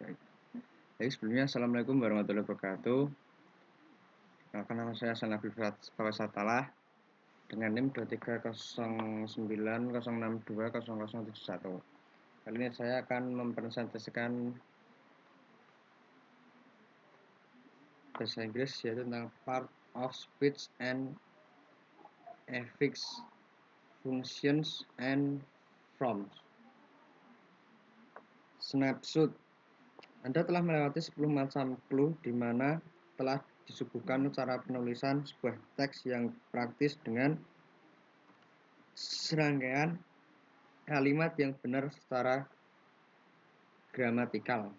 Baik. Baik, sebelumnya Assalamualaikum warahmatullahi wabarakatuh. Perkenalkan, nama saya Hasan Nabil Fawazatalah dengan NIM 230906200071. Kali ini saya akan mempresentasikan bahasa Inggris, yaitu tentang part of speech and affix, functions and forms. Snapshot. Anda telah melewati 10 macam clue di mana telah disuguhkan cara penulisan sebuah teks yang praktis dengan serangkaian kalimat yang benar secara gramatikal.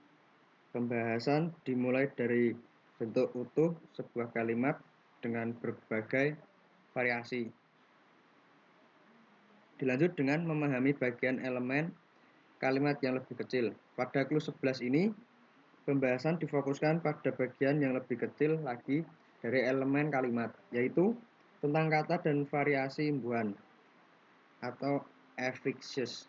Pembahasan dimulai dari bentuk utuh sebuah kalimat dengan berbagai variasi. Dilanjut dengan memahami bagian elemen kalimat yang lebih kecil. Pada clue 11 ini, pembahasan difokuskan pada bagian yang lebih kecil lagi dari elemen kalimat, yaitu tentang kata dan variasi imbuhan atau affixes.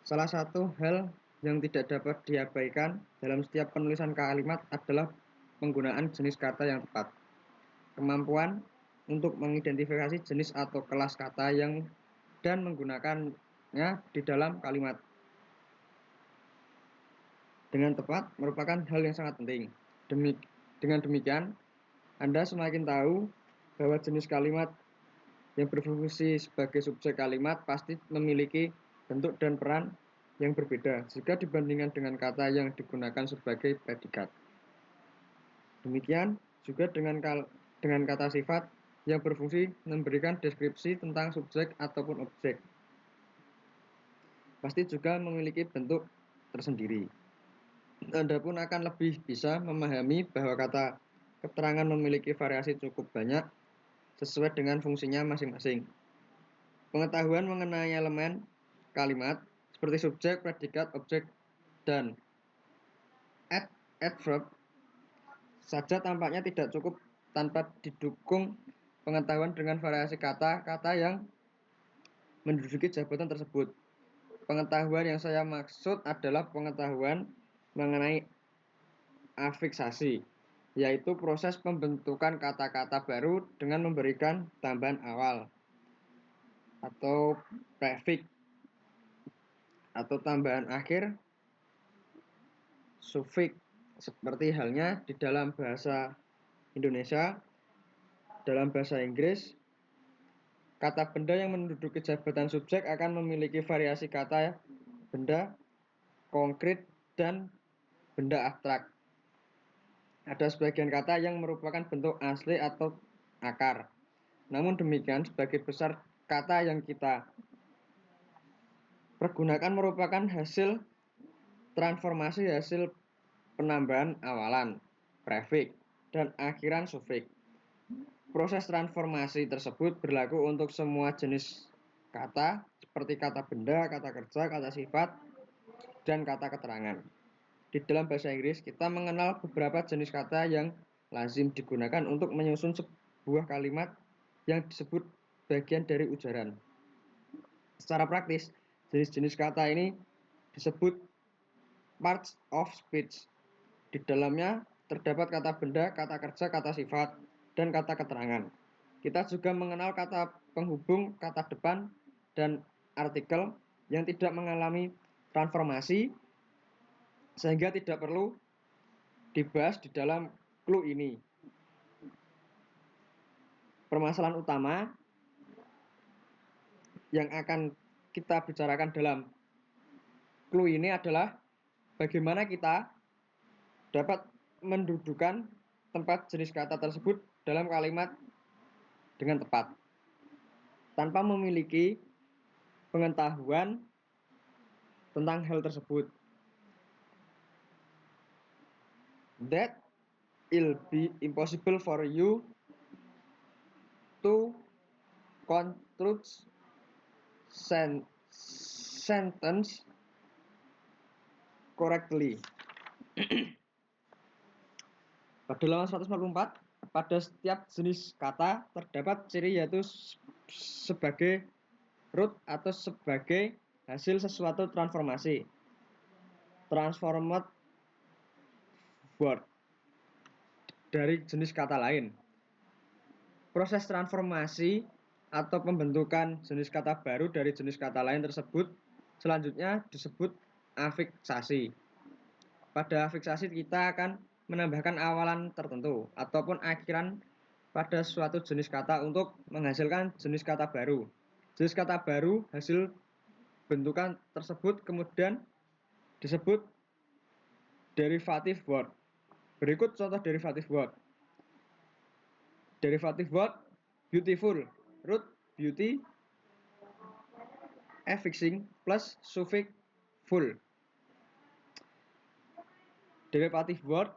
Salah satu hal yang tidak dapat diabaikan dalam setiap penulisan kalimat adalah penggunaan jenis kata yang tepat. Kemampuan untuk mengidentifikasi jenis atau kelas kata yang dan menggunakannya di dalam kalimat dengan tepat merupakan hal yang sangat penting. Dengan demikian, Anda semakin tahu bahwa jenis kalimat yang berfungsi sebagai subjek kalimat pasti memiliki bentuk dan peran yang berbeda jika dibandingkan dengan kata yang digunakan sebagai predikat. Demikian juga dengan kata sifat yang berfungsi memberikan deskripsi tentang subjek ataupun objek. Pasti juga memiliki bentuk tersendiri. Anda pun akan lebih bisa memahami bahwa kata keterangan memiliki variasi cukup banyak sesuai dengan fungsinya masing-masing. Pengetahuan mengenai elemen kalimat seperti subjek, predikat, objek, dan adverb saja tampaknya tidak cukup tanpa didukung pengetahuan dengan variasi kata-kata yang menduduki jabatan tersebut. Pengetahuan yang saya maksud adalah pengetahuan mengenai afiksasi, yaitu proses pembentukan kata-kata baru dengan memberikan tambahan awal atau prefix atau tambahan akhir sufiks, seperti halnya di dalam bahasa Indonesia. Dalam bahasa Inggris, kata benda yang menduduki jabatan subjek akan memiliki variasi kata benda, konkret, dan benda abstrak. Ada sebagian kata yang merupakan bentuk asli atau akar. Namun demikian, sebagai besar kata yang kita pergunakan merupakan hasil transformasi hasil penambahan awalan, prefix, dan akhiran sufiks. Proses transformasi tersebut berlaku untuk semua jenis kata seperti kata benda, kata kerja, kata sifat, dan kata keterangan. Di dalam bahasa Inggris, kita mengenal beberapa jenis kata yang lazim digunakan untuk menyusun sebuah kalimat yang disebut bagian dari ujaran. Secara praktis, jenis-jenis kata ini disebut parts of speech. Di dalamnya terdapat kata benda, kata kerja, kata sifat, dan kata keterangan. Kita juga mengenal kata penghubung, kata depan, dan artikel yang tidak mengalami transformasi sehingga tidak perlu dibahas di dalam clue ini. Permasalahan utama yang akan kita bicarakan dalam clue ini adalah bagaimana kita dapat mendudukan tempat jenis kata tersebut dalam kalimat dengan tepat tanpa memiliki pengetahuan tentang hal tersebut. That will be impossible for you to construct sentence correctly. Pada halaman 144, pada setiap jenis kata terdapat ciri yaitu sebagai root atau sebagai hasil sesuatu transformasi. transformed word dari jenis kata lain. Proses transformasi atau pembentukan jenis kata baru dari jenis kata lain tersebut selanjutnya disebut afiksasi. Pada afiksasi kita akan menambahkan awalan tertentu ataupun akhiran pada suatu jenis kata untuk menghasilkan jenis kata baru. Jenis kata baru hasil bentukan tersebut kemudian disebut derivative word. Berikut contoh derivative word. Derivative word beautiful, root beauty, affixing plus suffix full. Derivative word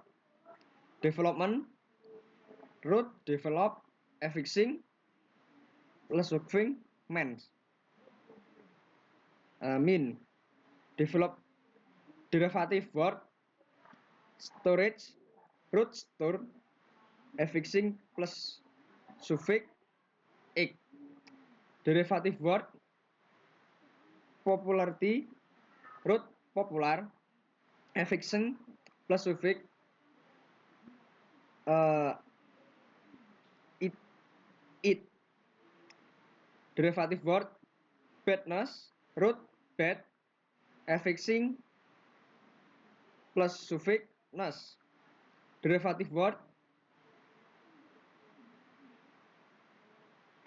development, root develop, affixing plus suffix means. Mean develop. Derivative word storage, root store, affixing plus suffix egg. Derivative word popularity, root popular, affixing plus suffix it. Derivative word badness, root bad, affixing plus suffix ness. Derivative word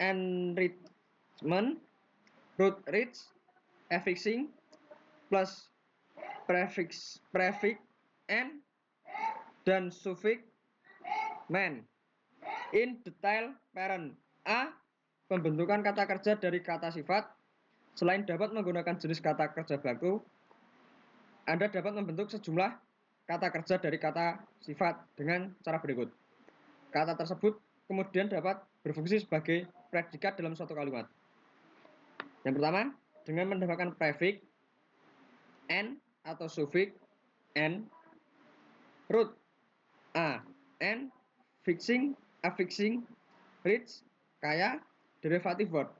enrichment, root rich, affixing plus prefix n dan suffix man. In detail parent A. Pembentukan kata kerja dari kata sifat. Selain dapat menggunakan jenis kata kerja baku, Anda dapat membentuk sejumlah kata kerja dari kata sifat dengan cara berikut. Kata tersebut kemudian dapat berfungsi sebagai predikat dalam suatu kalimat. Yang pertama, dengan menambahkan prefix n atau suffix n, root a, n, affixing, rich, kaya, derivative word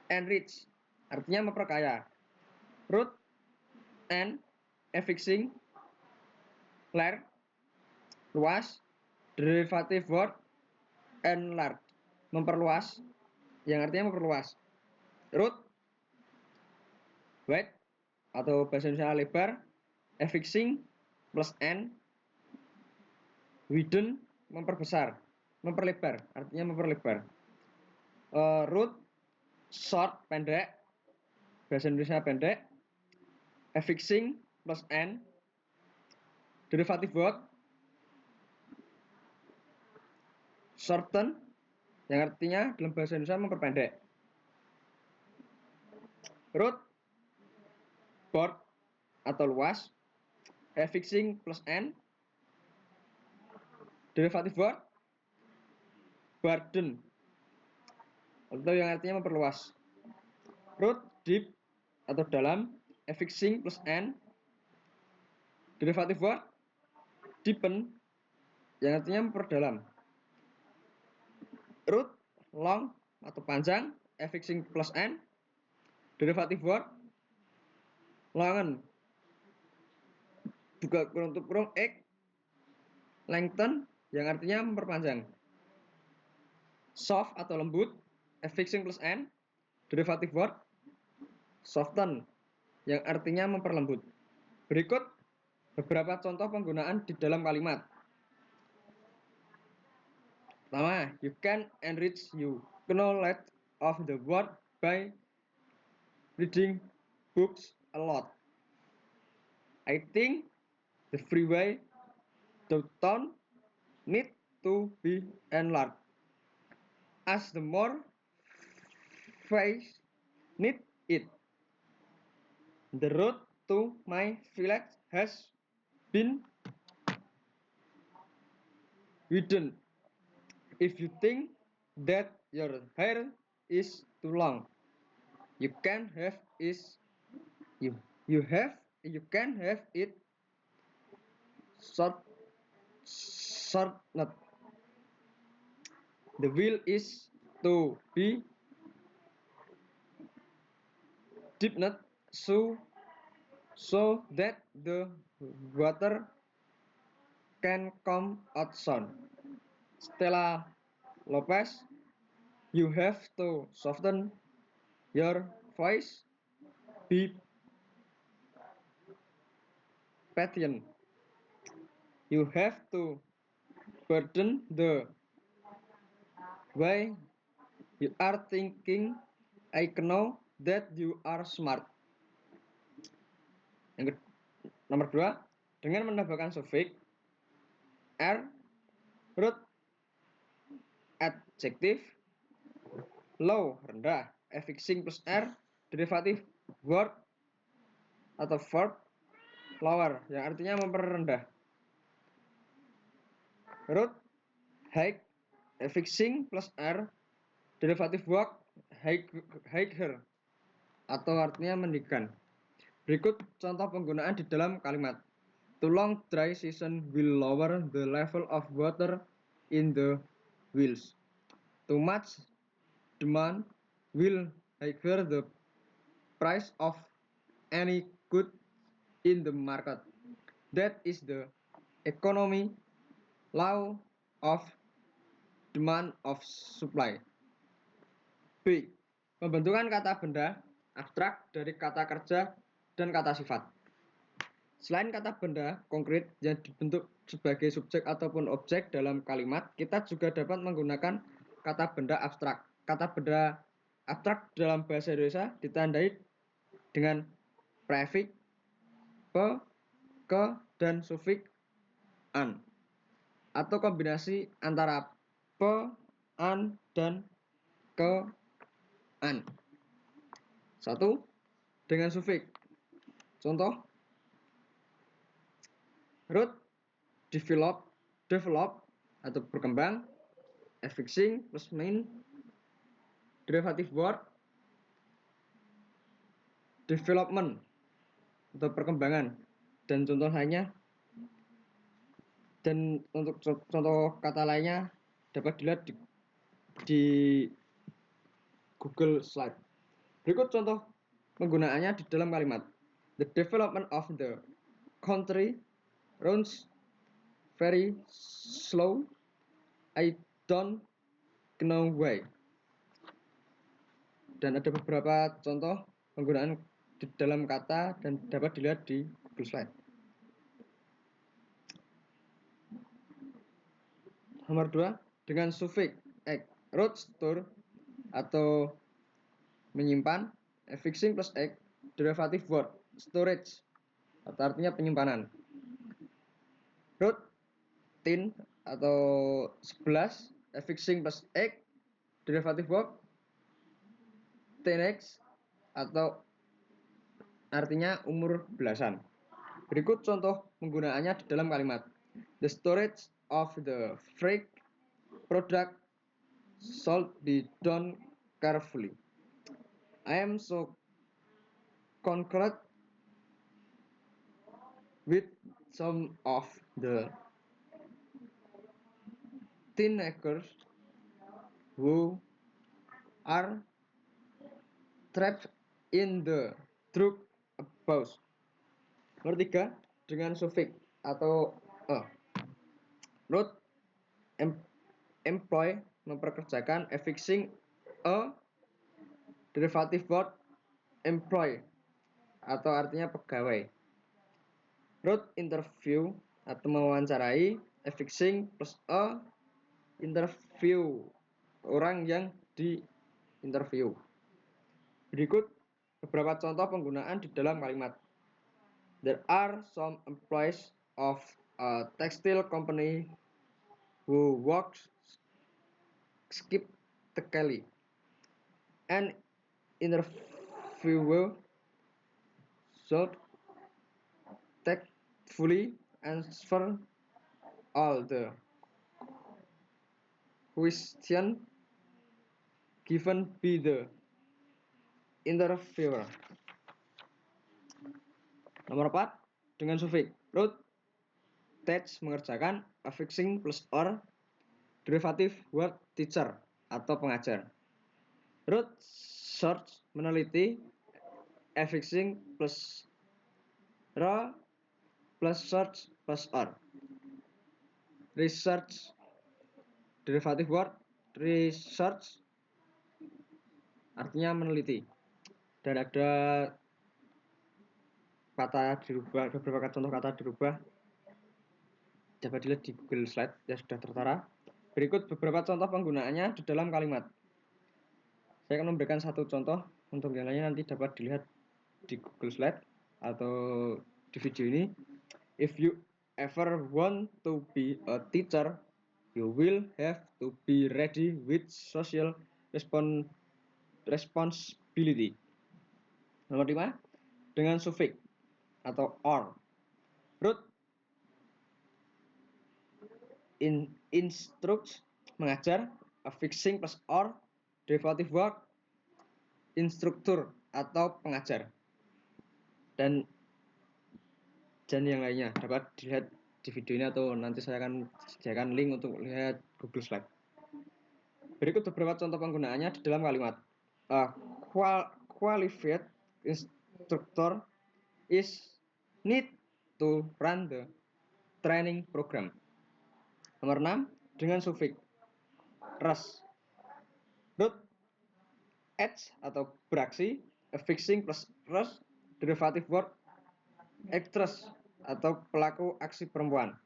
enrich artinya memperkaya, root n, affixing, large, luas, derivative word enlarge memperluas yang artinya memperluas, root wide atau bahasa Indonesia lebar, affixing plus n, widen memperbesar, memperlebar artinya memperlebar, root short pendek, bahasa Indonesia pendek, affixing plus n, derivative word shorten yang artinya dalam bahasa Indonesia memperpendek, root broad atau luas, affixing plus n, derivative word burden atau yang artinya memperluas, root deep atau dalam, affixing plus n, derivative word deepen yang artinya memperdalam, root long atau panjang, affixing plus n, derivative word longen juga kurung egg, lengthen yang artinya memperpanjang, soft atau lembut, affixing plus n, derivative word soften yang artinya memperlembut. Berikut beberapa contoh penggunaan di dalam kalimat. Pertama, you can enrich your knowledge of the world by reading books a lot. I think the freeway downtown need to be enlarged, as the more face need it. The road to my village has been widened. If you think that your hair is too long, you can have it shortened. The wheel is to be deepened so so that the water can come out sound. Stella Lopez, you have to soften your voice, be patient. You have to burden the way you are thinking. I know that you are smart. Yang nomor 2, dengan menambahkan suffix er, root, adjektif, low, rendah, affixing plus r, derivatif word atau verb, lower, yang artinya memperendah. Root, high, affixing plus r, derivatif word, higher, atau artinya meninggikan. Berikut contoh penggunaan di dalam kalimat. Too long dry season will lower the level of water in the wells. Too much demand will higher the price of any good in the market. That is the economy law of demand of supply. B. Pembentukan kata benda abstrak dari kata kerja dan kata sifat. Selain kata benda konkret yang dibentuk sebagai subjek ataupun objek dalam kalimat, kita juga dapat menggunakan kata benda abstrak. Kata benda abstrak dalam bahasa Indonesia ditandai dengan prefix, pe, ke, dan sufiks an, atau kombinasi antara pe, an, dan ke, an. 1. Dengan sufiks. Contoh: root, develop atau berkembang, affixing plus main, derivative word, development atau perkembangan, dan contoh lainnya. Dan untuk contoh kata lainnya dapat dilihat di Google Slide. Berikut contoh penggunaannya di dalam kalimat. The development of the country runs very slow. I don't know why. Dan ada beberapa contoh penggunaan di dalam kata dan dapat dilihat di Google Slide. Nomor 2, dengan sufiks ek, root, store atau menyimpan, affixing plus ek, derivative word, storage atau artinya penyimpanan. Root, tin atau 11, affixing plus ek, derivative word, teenage atau artinya umur belasan. Berikut contoh penggunaannya di dalam kalimat. The storage of the freight product should be done carefully. I am so concerned with some of the teenagers who are trapped in the drug abuse. Nomor 3, dengan sufiks atau root, employ, memperkerjakan, affixing a, derivative word, employ atau artinya pegawai. Root, interview atau mewawancarai, affixing plus a, interview, orang yang di interview. Berikut beberapa contoh penggunaan di dalam kalimat. There are some employees of a textile company who works skeptically. An interviewer should tactfully answer all the questions given by the interviewer. Nomor 4, dengan sufiks root, teach, mengerjakan, affixing plus or, derivative word, teacher atau pengajar. Root, search, meneliti, affixing plus Re plus search plus or. Research derivative word research artinya meneliti. Dan ada kata dirubah, beberapa contoh kata dirubah. Dapat dilihat di Google Slide yang sudah tertera. Berikut beberapa contoh penggunaannya di dalam kalimat. Saya akan memberikan satu contoh, untuk yang lainnya nanti dapat dilihat di Google Slide atau di video ini. If you ever want to be a teacher, you will have to be ready with social responsibility. Nomor 5, dengan suffix atau or. Root instruct mengajar, affixing plus or, derivative word instruktur atau pengajar. Dan yang lainnya dapat dilihat di video ini atau nanti saya akan sediakan link untuk lihat Google Slide. Berikut beberapa contoh penggunaannya di dalam kalimat. Qualified instructor is need to run the training program. Nomor 6, dengan suffix res. Root edge atau beraksi, affixing plus res, derivative word actress atau pelaku aksi perempuan.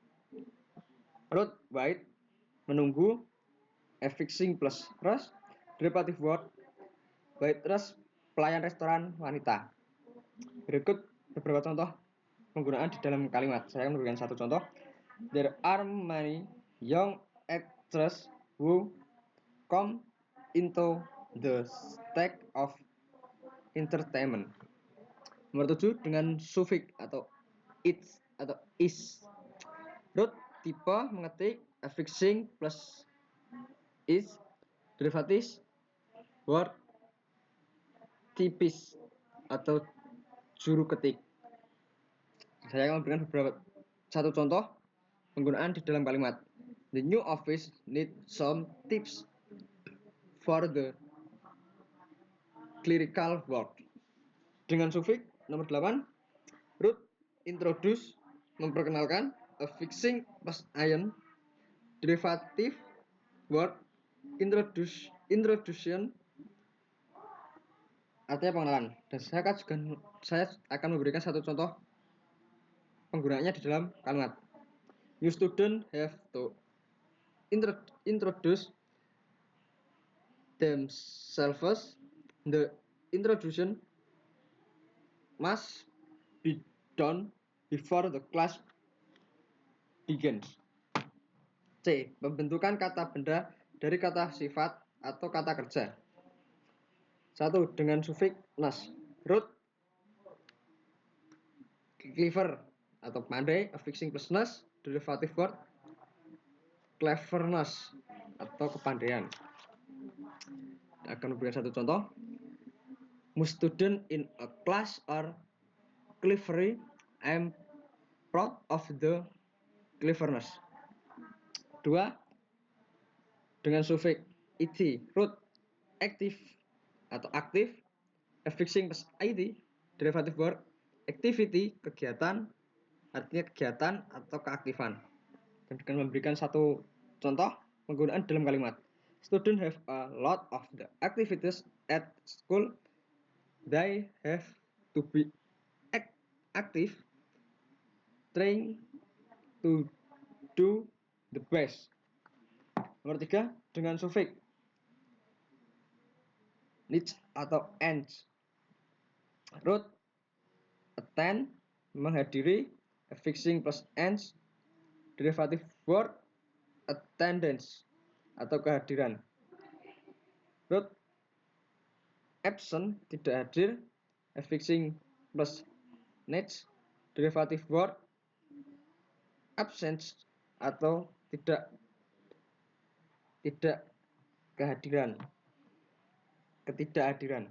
Root wait menunggu, affixing plus res, derivative word waitress pelayan restoran wanita. Berikut beberapa contoh penggunaan di dalam kalimat. Saya akan memberikan satu contoh. There are many young actresses who come into the stack of entertainment. Nomor 7, dengan suffix atau it atau is. Root tipe mengetik, affixing plus is, derivative word tipis atau juru ketik. Saya akan memberikan satu contoh penggunaan di dalam kalimat. The new office need some tips for the clerical work. Dengan suffix nomor 8, root introduce memperkenalkan, affixing plus ion, derivative word introduction artinya pengenalan. Dan saya akan memberikan satu contoh penggunaannya di dalam kalimat. You student have to introduce themselves. The introduction must be done before the class begins. C. Pembentukan kata benda dari kata sifat atau kata kerja. 1, dengan suffix ness. Root clever atau pandai, affixing plus ness, derivative word cleverness atau kepandaian. Akan memberikan satu contoh. Most student in a class are clever. I am proud of the cleverness. 2, dengan suffix it, root active atau aktif, affixing plus it, derivative word activity, kegiatan, artinya kegiatan atau keaktifan. Dan dengan memberikan satu contoh penggunaan dalam kalimat. Students have a lot of the activities at school. They have to be active, trying to do the best. Nomor 3, dengan suffix needs atau ends. Root attend menghadiri, affixing plus ends, derivative word attendance atau kehadiran. Root absent tidak hadir, affixing plus needs, derivative word absence atau tidak kehadiran, ketidakhadiran.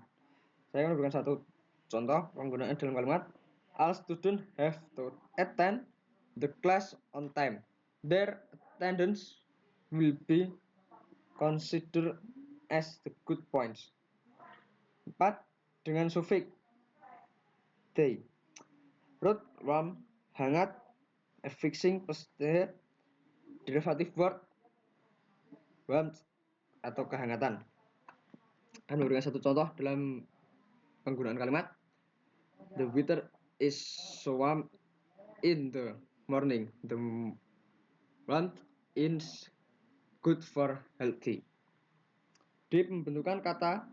Saya akan memberikan satu contoh penggunaan dalam kalimat. All students have to attend the class on time. Their attendance will be considered as the good points. 4, dengan suffix they. Root, warm, hangat, affixing plus derivative word warmth atau kehangatan. Dan memberikan satu contoh dalam penggunaan kalimat. The weather is so warm in the morning. The warmth is good for healthy. D. Pembentukan kata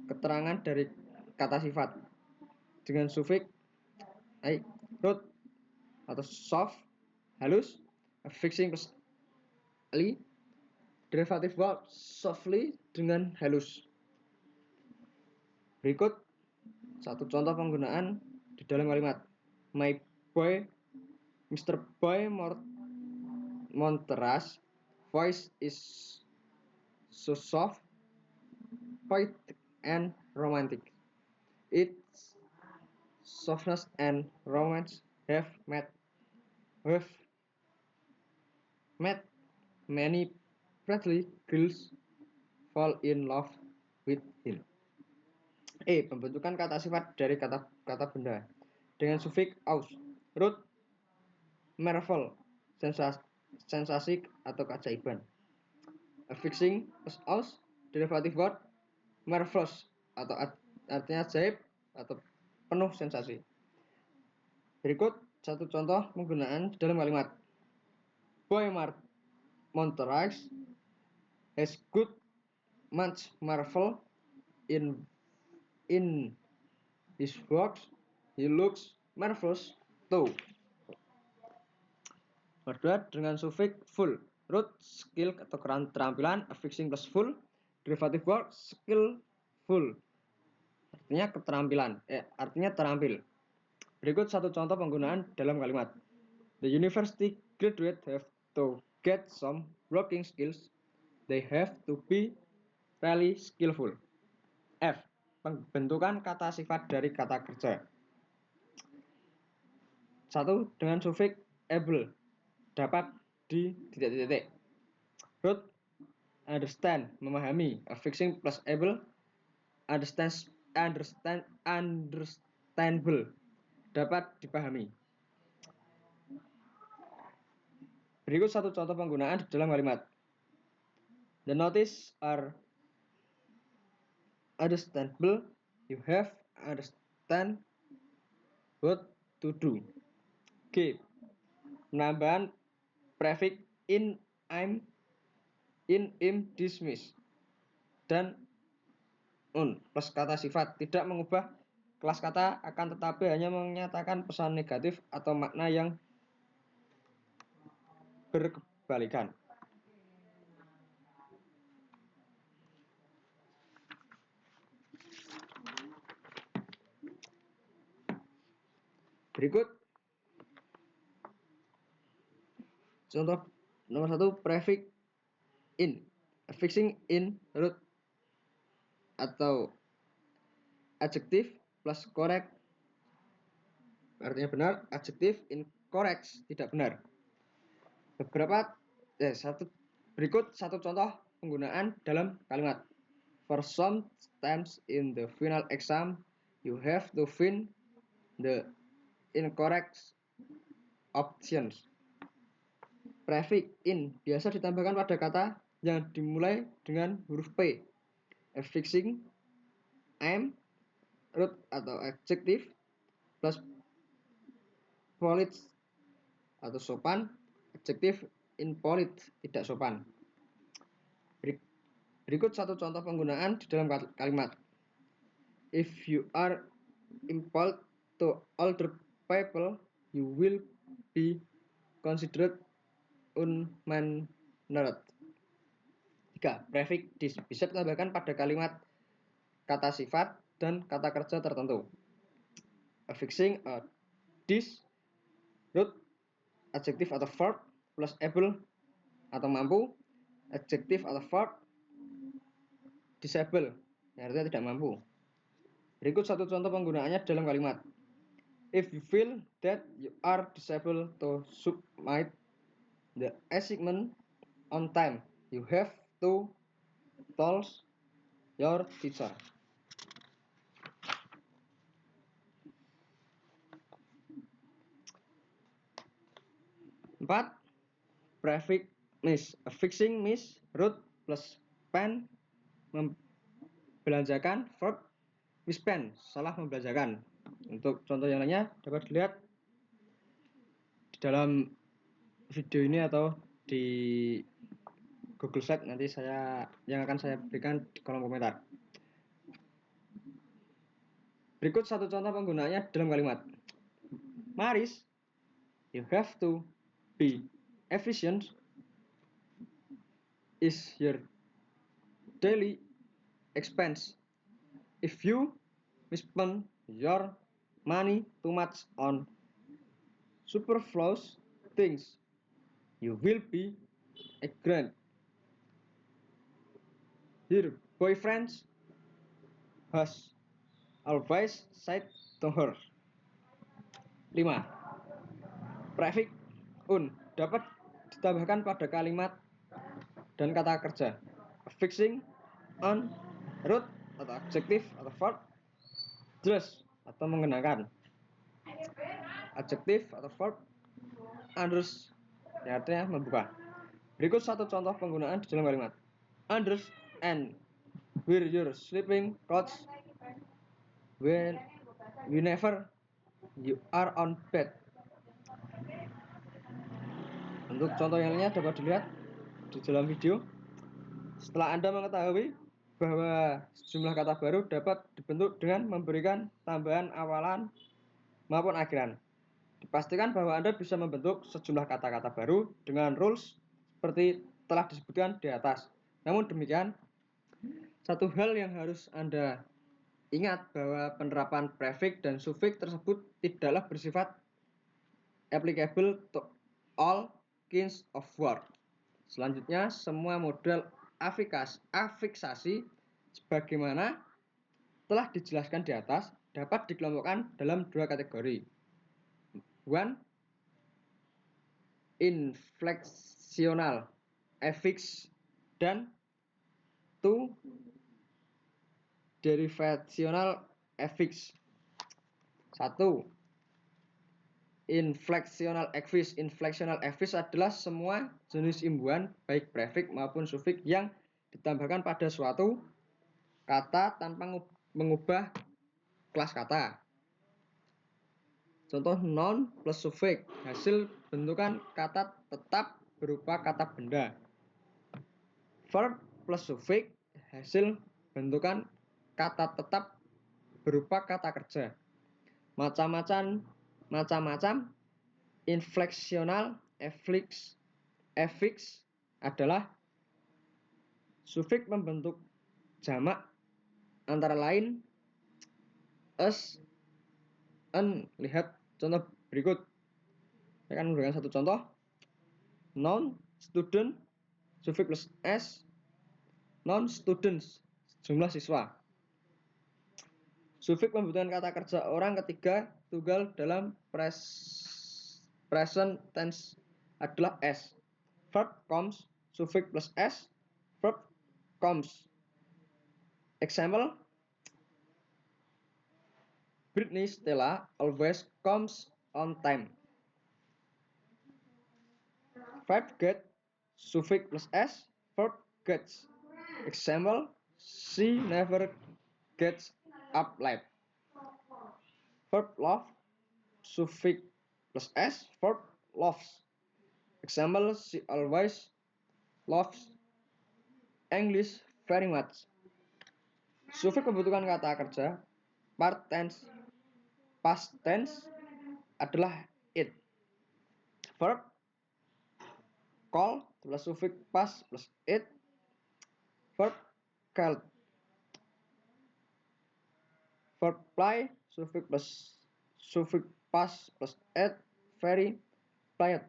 keterangan dari kata sifat dengan sufiks root atau soft, halus, affixing plus li, derivative verb softly dengan halus. Berikut satu contoh penggunaan di dalam kalimat. My boy, Mr. Boy Monteras' voice is so soft, poetic, and romantic. Its softness and romance have made many pretty girls fall in love with him. Pembentukan kata sifat dari kata benda dengan sufiks aus, root, marvel, sensasi atau keajaiban. Affixing plus aus, derivative word, marvelous atau artinya ajaib atau penuh sensasi. Berikut satu contoh penggunaan dalam kalimat. Boy Monteras has good much marvel in his works. He looks marvelous too. Berdua dengan sufiks full, root skill atau keterampilan, affixing plus full, derivative word skillful, artinya keterampilan, artinya terampil. Berikut satu contoh penggunaan dalam kalimat. The university graduate have to get some working skills. They have to be really skillful. F. Pembentukan kata sifat dari kata kerja. 1. Dengan sufiks able, dapat di titik-titik. Root, understand, memahami, affixing plus able, understandable, dapat dipahami. Berikut satu contoh penggunaan di dalam kalimat. The notices are understandable. You have understand what to do. G. Penambahan prefix in, im, dismiss, dan un plus kata sifat tidak mengubah kelas kata, akan tetapi hanya menyatakan pesan negatif atau makna yang berkebalikan. Berikut contoh nomor 1, prefix in, affixing in, root atau adjektif plus correct artinya benar, adjektif incorrect tidak benar. Berikut satu contoh penggunaan dalam kalimat. For some times in the final exam, you have to find the incorrect options. Prefix in biasa ditambahkan pada kata yang dimulai dengan huruf P. Affixing am, root atau adjektif plus polite atau sopan, adjektif impolite tidak sopan. Berikut satu contoh penggunaan di dalam kalimat. If you are impolite to older people, you will be considered unmannered. 3. Prefix dis bisa ditambahkan pada kalimat kata sifat dan kata kerja tertentu. Affixing dis, root, adjektif atau verb plus able atau mampu, adjektif atau verb disable yang artinya tidak mampu. Berikut satu contoh penggunaannya dalam kalimat. If you feel that you are disabled to submit the assignment on time, you have to tell your teacher. 4. Prefix miss, affixing miss, root plus pen, membelanjakan, verb mispen, salah membelanjakan. Untuk contoh yang lainnya dapat dilihat di dalam video ini atau di Google Sheet nanti yang akan saya berikan di kolom komentar. Berikut satu contoh penggunaannya dalam kalimat. Maris, you have to be efficient is your daily expense. If you misspend your money too much on superfluous things, you will be ignorant. Your boyfriend has always said to her. 5. Prefix un dapat ditambahkan pada kalimat dan kata kerja. Affixing, on, root atau adjektif atau verb, dress atau mengenakan. Adjektif atau verb, unders yang artinya membuka. Berikut satu contoh penggunaan di dalam kalimat. Unders and wear your sleeping clothes whenever you are on bed. Untuk contoh yang lainnya dapat dilihat di dalam video. Setelah Anda mengetahui bahwa sejumlah kata baru dapat dibentuk dengan memberikan tambahan awalan maupun akhiran, dipastikan bahwa Anda bisa membentuk sejumlah kata-kata baru dengan rules seperti telah disebutkan di atas. Namun demikian, satu hal yang harus Anda ingat bahwa penerapan prefix dan suffix tersebut tidaklah bersifat applicable to all kinds of word. Selanjutnya, semua model afiksasi sebagaimana telah dijelaskan di atas dapat dikelompokkan dalam dua kategori. 1. Infleksional affix dan 2. Derivational affix. 1. Infleksional affix adalah semua jenis imbuhan baik prefix maupun suffix yang ditambahkan pada suatu kata tanpa mengubah kelas kata. Contoh noun plus suffix, hasil bentukan kata tetap berupa kata benda. Verb plus suffix, hasil bentukan kata tetap berupa kata kerja. Macam-macam infleksional affix adalah suffix membentuk jamak antara lain as, an. Lihat contoh berikut. Saya akan memberikan satu contoh. Noun student, suffix plus s, noun students, jumlah siswa. Suffix membutuhkan kata kerja orang ketiga tunggal dalam present tense adalah s. Verb comes, suffix plus s, verb comes. Example, Britney Stella always comes on time. Verb get, suffix plus s, verb gets. Example, she never gets up late. Verb love, suffix plus s, verb loves. Example, she always loves English very much. Suffix membutuhkan kata kerja part tense, past tense adalah it. Verb call plus suffix past plus it, verb called. Verb play, suffix past plus it, very played.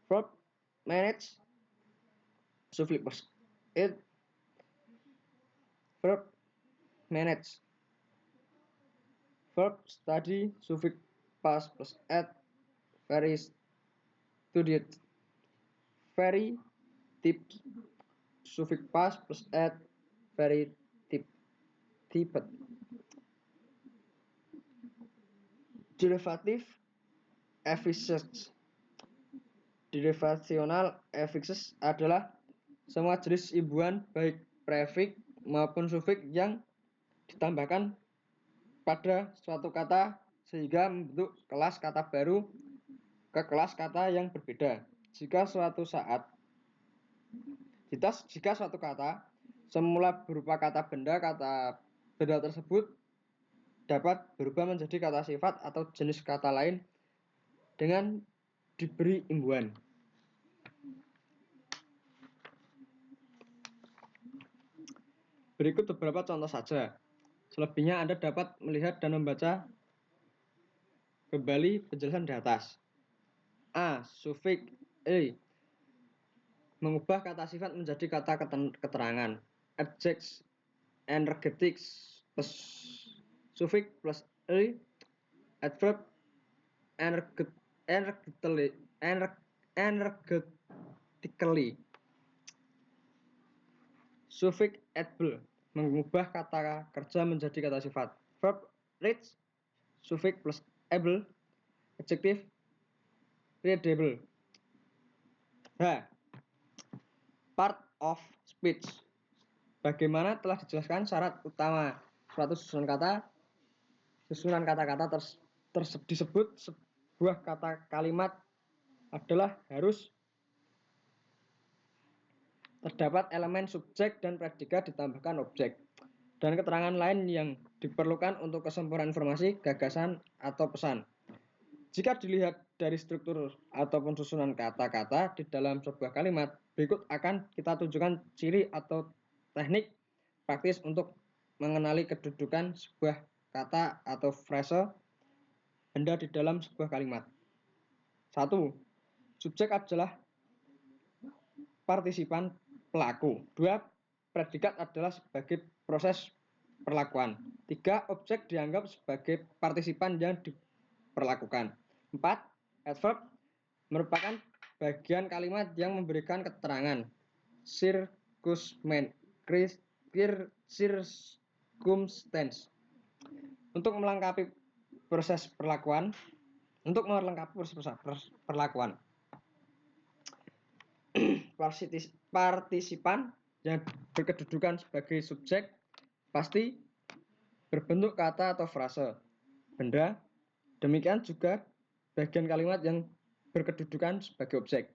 Verb manage, suffix plus it, verb manage. Verb study, suffix past plus it, very studied. Very tipped, suffix past plus it, very tipped. Derivative affixes Derivational affixes adalah semua jenis imbuhan baik prefix maupun sufiks yang ditambahkan pada suatu kata sehingga membentuk kelas kata baru ke kelas kata yang berbeda. Jika suatu kata semula berupa kata benda tersebut dapat berubah menjadi kata sifat atau jenis kata lain dengan diberi imbuhan. Berikut beberapa contoh saja. Selebihnya Anda dapat melihat dan membaca kembali penjelasan di atas. A. Sufiks e mengubah kata sifat menjadi kata keterangan. Adjectives energetics plus sufiks plus e. Adverb energetically. Sufiks able mengubah kata kerja menjadi kata sifat. Verb reach sufiks plus able. Adjective readable. H. Part of speech. Bagaimana telah dijelaskan syarat utama suatu susunan kata-kata disebut sebuah kata kalimat adalah harus terdapat elemen subjek dan predikat ditambahkan objek dan keterangan lain yang diperlukan untuk kesempurnaan informasi, gagasan, atau pesan. Jika dilihat dari struktur ataupun susunan kata-kata di dalam sebuah kalimat, berikut akan kita tunjukkan ciri atau teknik praktis untuk mengenali kedudukan sebuah kata atau frase benda di dalam sebuah kalimat. 1. Subjek adalah partisipan pelaku. 2. Predikat adalah sebagai proses perlakuan. 3. Objek dianggap sebagai partisipan yang diperlakukan. 4. Adverb merupakan bagian kalimat yang memberikan keterangan. Circumstance. Untuk melengkapi proses perlakuan. Partisipan yang berkedudukan sebagai subjek pasti berbentuk kata atau frase benda. Demikian juga bagian kalimat yang berkedudukan sebagai objek.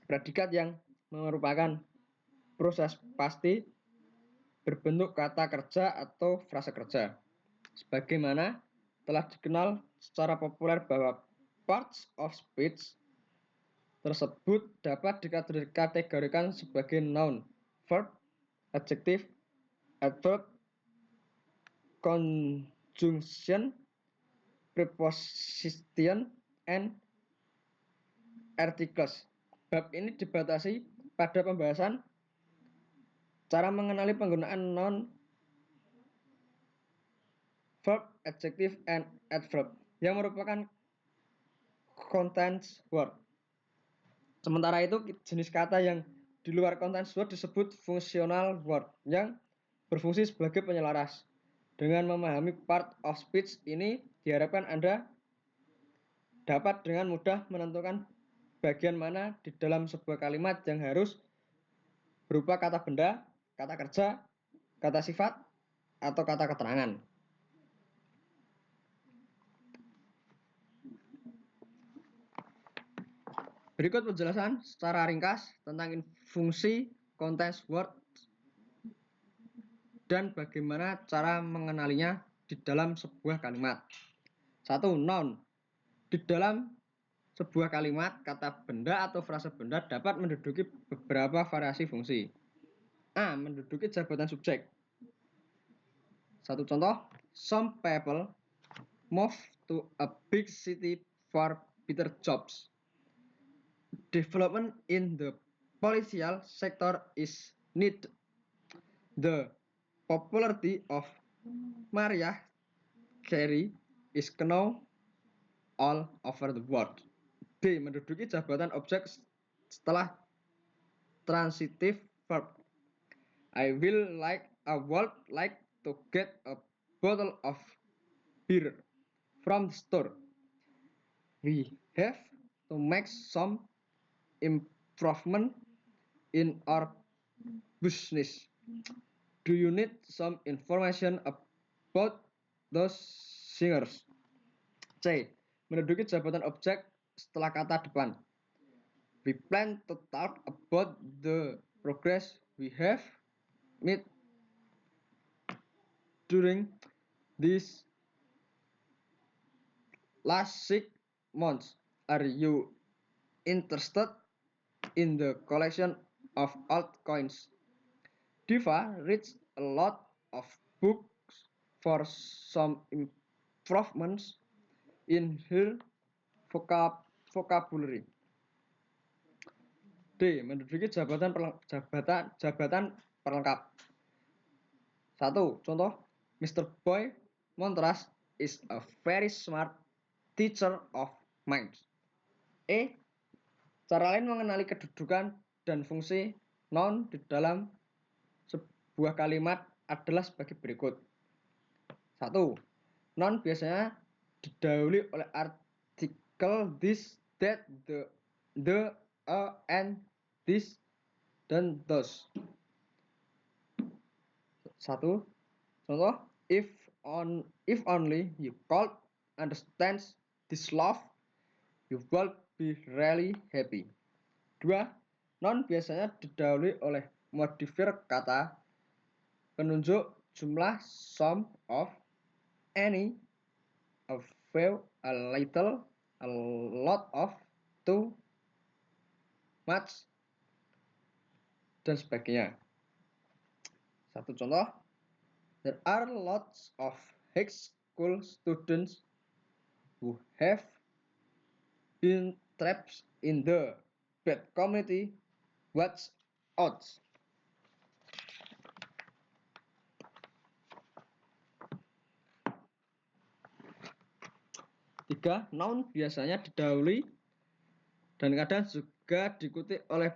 Predikat yang merupakan proses pasti berbentuk kata kerja atau frase kerja. Sebagaimana telah dikenal secara populer bahwa parts of speech tersebut dapat dikategorikan sebagai noun, verb, adjective, adverb, conjunction, preposition, and articles. Bab ini dibatasi pada pembahasan cara mengenali penggunaan noun, verb, adjective, and adverb yang merupakan contents word. Sementara itu, jenis kata yang di luar contents word disebut functional word yang berfungsi sebagai penyelaras. Dengan memahami part of speech ini, diharapkan Anda dapat dengan mudah menentukan bagian mana di dalam sebuah kalimat yang harus berupa kata benda, kata kerja, kata sifat, atau kata keterangan. Berikut penjelasan secara ringkas tentang fungsi contents word dan bagaimana cara mengenalinya di dalam sebuah kalimat. 1. Noun. Di dalam sebuah kalimat, kata benda atau frase benda dapat menduduki beberapa variasi fungsi. A. Menduduki jabatan subjek. Satu contoh, some people move to a big city for better jobs. Development in the political sector is needed. The popularity of Mariah Carey is known all over the world. B. Menduduki jabatan objek setelah transitive verb. I will like to get a bottle of beer from the store. We have to make some improvement in our business. Do you need some information about those singers? C. Menduduki jabatan objek setelah kata depan. We plan to talk about the progress we have made during these last 6 months. Are you interested in the collection of old coins? Diva reads a lot of books for some improvements in her vocabulary. D. Menduduki jabatan perlengkap. 1. Contoh, Mr. Boy Montrose is a very smart teacher of minds. E. Cara lain mengenali kedudukan dan fungsi noun di dalam sebuah kalimat adalah sebagai berikut. 1. Noun biasanya didahului oleh artikel this, that, the, a, and this, dan those. 1. Contoh, if only you could understand this love, you will be really happy. 2. Noun biasanya didahului oleh modifier kata penunjuk jumlah some of, any, a few, a little, a lot of, too much, dan sebagainya. Satu contoh, there are lots of high school students who have been trapped in the bad community. Watch out. Tiga, noun biasanya didahului dan kadang juga diikuti oleh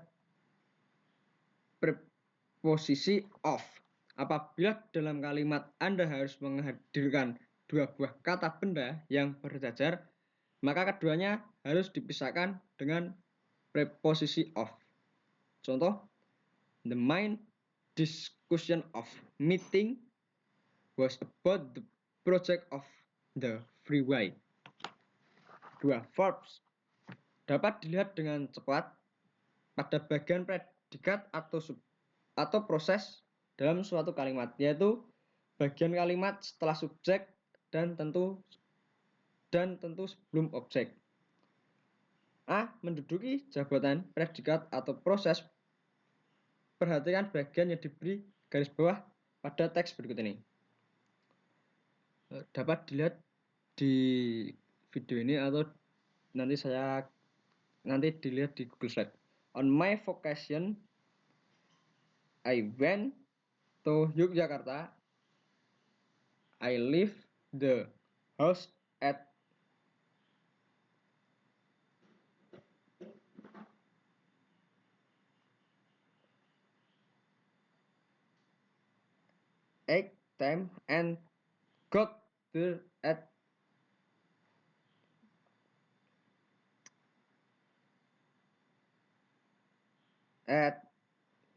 preposisi of. Apabila dalam kalimat Anda harus menghadirkan dua buah kata benda yang berjajar, maka keduanya harus dipisahkan dengan preposisi of. Contoh, the main discussion of meeting was about the project of the freeway. 2. Verbs dapat dilihat dengan cepat pada bagian predikat atau proses dalam suatu kalimat, yaitu bagian kalimat setelah subjek dan tentu sebelum objek. A. Menduduki jabatan predikat atau proses. Perhatikan bagian yang diberi garis bawah pada teks berikut ini. Dapat dilihat di video ini atau nanti dilihat di Google Slide. On my vacation, I went to Yogyakarta. I left the house at 8 time and got there at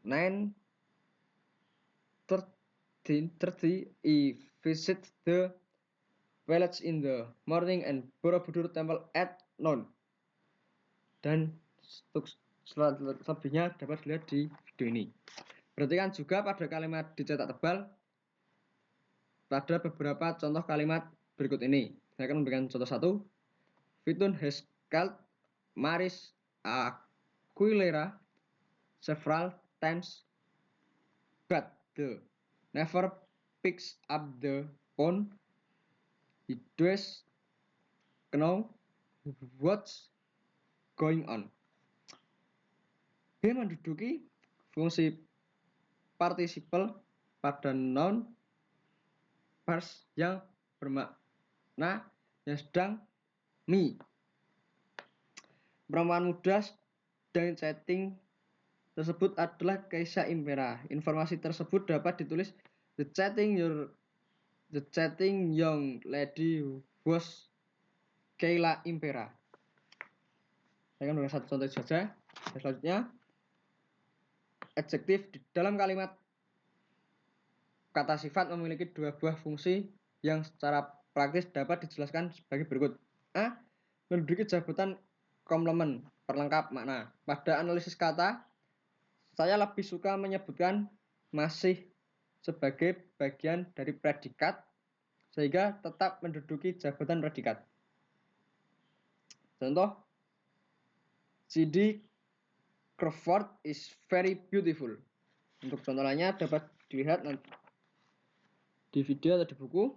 9:30. I visit the village in the morning and Borobudur Temple at noon. Dan selebihnya dapat dilihat di video ini. Perhatikan juga pada kalimat dicetak tebal pada beberapa contoh kalimat berikut ini. Saya akan memberikan contoh 1. Vitun has called Maris Aquilera several times, but never picks up the phone. He does know what's going on. B. Menduduki fungsi partisiple pada noun pars yang bermakna yang sedang me. Perempuan muda sedang chatting tersebut adalah Keisha Impera. Informasi tersebut dapat ditulis the chatting young lady was Keila Impera. Saya akan memberikan satu contoh saja. Selanjutnya, adjektif di dalam kalimat kata sifat memiliki dua buah fungsi yang secara praktis dapat dijelaskan sebagai berikut. A. Menduduki jabatan komplement, perlengkap makna. Pada analisis kata, saya lebih suka menyebutkan masih sebagai bagian dari predikat sehingga tetap menduduki jabatan predikat. Contoh, CD Crawford is very beautiful. Untuk contoh lainnya dapat dilihat di video atau di buku.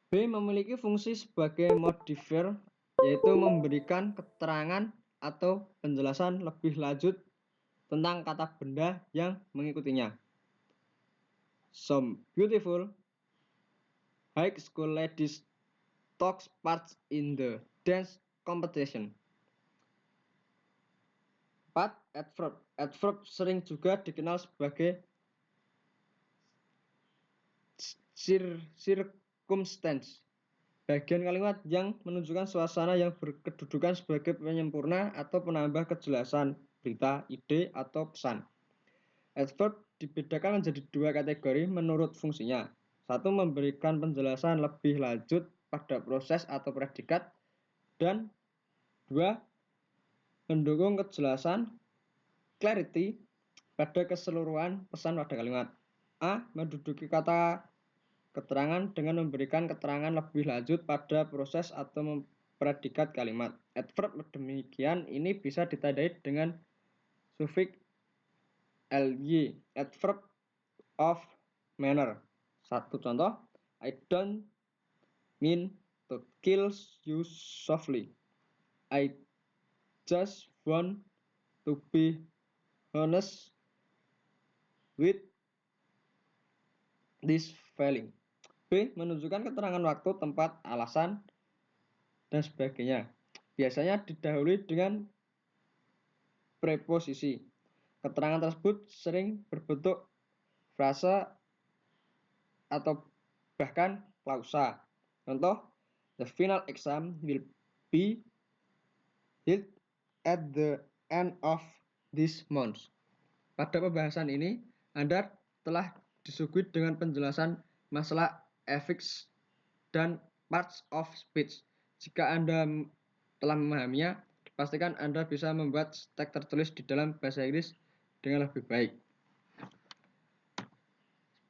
B. Memiliki fungsi sebagai modifier, yaitu memberikan keterangan atau penjelasan lebih lanjut tentang kata benda yang mengikutinya. Some beautiful high school ladies took part in the dance competition. 4. Adverb. Adverb sering juga dikenal sebagai circumstance, bagian kalimat yang menunjukkan suasana yang berkedudukan sebagai penyempurna atau penambah kejelasan berita, ide, atau pesan. Adverb dibedakan menjadi dua kategori menurut fungsinya. Satu, memberikan penjelasan lebih lanjut pada proses atau predikat, dan dua, mendukung kejelasan clarity pada keseluruhan pesan pada kalimat. A. Menduduki kata keterangan dengan memberikan keterangan lebih lanjut pada proses atau predikat kalimat. Adverb demikian ini bisa ditandai dengan sufiks ly, adverb of manner. Satu contoh, I don't mean to kill you softly. I just want to be honest with this feeling. B. Menunjukkan keterangan waktu, tempat, alasan, dan sebagainya. Biasanya didahului dengan preposisi. Keterangan tersebut sering berbentuk frase atau bahkan klausa. Contoh, the final exam will be held at the end of this month. Pada pembahasan ini, Anda telah disuguhi dengan penjelasan masalah affix dan parts of speech. Jika Anda telah memahaminya, pastikan Anda bisa membuat teks tertulis di dalam bahasa Inggris dengan lebih baik.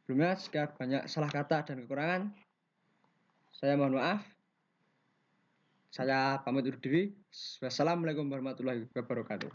Sebelumnya, jika banyak salah kata dan kekurangan, saya mohon maaf. Saya pamit undur diri. Wassalamualaikum warahmatullahi wabarakatuh.